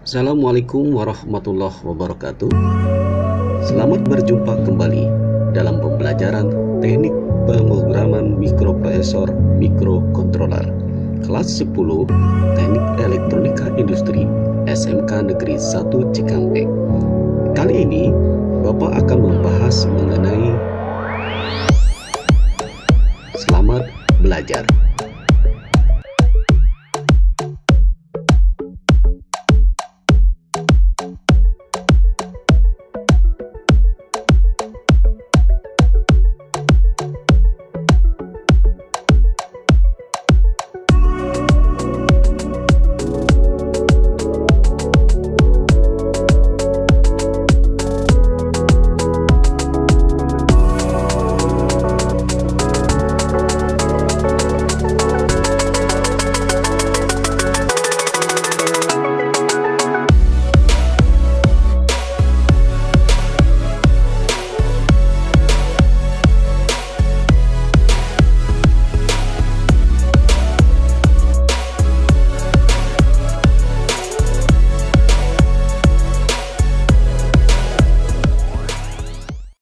Assalamualaikum warahmatullahi wabarakatuh. Selamat berjumpa kembali dalam pembelajaran teknik pemrograman mikroprosesor mikrokontroler kelas 10 Teknik Elektronika Industri SMK Negeri 1 Cikampek. Kali ini Bapak akan membahas mengenai selamat belajar.